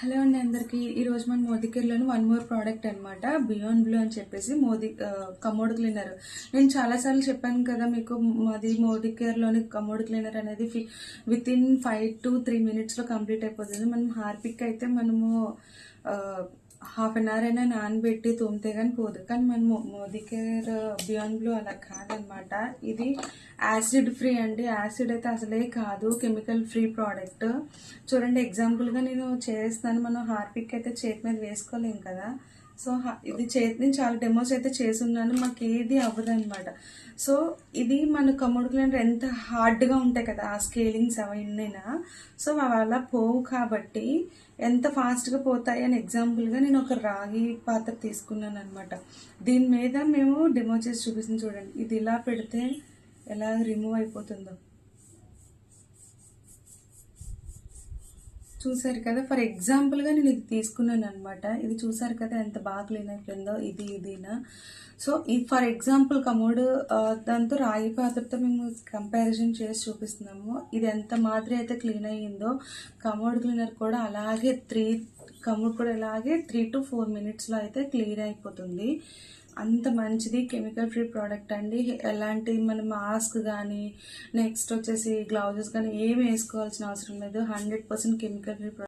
Hello అండి అందరికి. ఈరోజు మన మోదీ కేర్లోని వన్ మోర్ ప్రోడక్ట్ అనమాట, బియాండ్ బ్లూ అని చెప్పేసి మోదీ కమోడ్ క్లీనర్. నేను చాలాసార్లు చెప్పాను కదా మీకు, మాది మోదీ కేర్లోని కమోడ్ క్లీనర్ అనేది with in 5 to 3 minutes complete అయిపోతుంది. మనం హార్పిక్ అయితే మనము హాఫ్ అన్ అవర్ అయినా నానబెట్టి తోమితే కానీ పోదు. కానీ మనము మోదీ కేర్ బియాండ్ బ్లూ అలా కాదనమాట. ఇది యాసిడ్ ఫ్రీ అండి. యాసిడ్ అయితే అసలే కాదు, కెమికల్ ఫ్రీ ప్రోడక్ట్. చూడండి, ఎగ్జాంపుల్గా నేను చేస్తాను. మనం హార్పిక్ అయితే చేతి మీద వేసుకోలేం కదా. సో ఇది నేను చాలా డెమోస్ అయితే చేసున్నాను, మాకు ఏది అవ్వదు అనమాట. సో ఇది మన కమోడ్ క్లీనర్ ఎంత హార్డ్గా ఉంటాయి కదా ఆ స్కేలింగ్స్ అవన్నీనా, సో అవి అలా పోవు కాబట్టి ఎంత ఫాస్ట్గా పోతాయి అని ఎగ్జాంపుల్గా నేను ఒక రాగి పాత్ర తీసుకున్నాను అనమాట. దీని మీద మేము డెమో చేసి చూపిస్తుంది. చూడండి, ఇది ఇలా పెడితే ఎలా రిమూవ్ అయిపోతుందో చూసారు కదా. ఫర్ ఎగ్జాంపుల్గా నేను ఇది తీసుకున్నాను అనమాట. ఇది చూసారు కదా ఎంత బాగా క్లీన్ అయిపోయిందో. ఇదినా సో ఈ ఫర్ ఎగ్జాంపుల్ కమోడ్ దాంతో రాగి పాత్రతో మేము కంపారిజన్ చేసి చూపిస్తున్నాము. ఇది ఎంత మాదిరి అయితే క్లీన్ అయ్యిందో కమోడ్ క్లీనర్ కూడా అలాగే కమోడ్ కూడా ఇలాగే 3 to 4 minutesలో అయితే క్లియర్ అయిపోతుంది. అంత మంచిది, కెమికల్ ఫ్రీ ప్రోడక్ట్ అండి. ఎలాంటి మన మాస్క్ కానీ నెక్స్ట్ వచ్చేసి గ్లౌజెస్ కానీ ఏమి వేసుకోవాల్సిన అవసరం లేదు. 100% కెమికల్ ఫ్రీ ప్రోడక్ట్.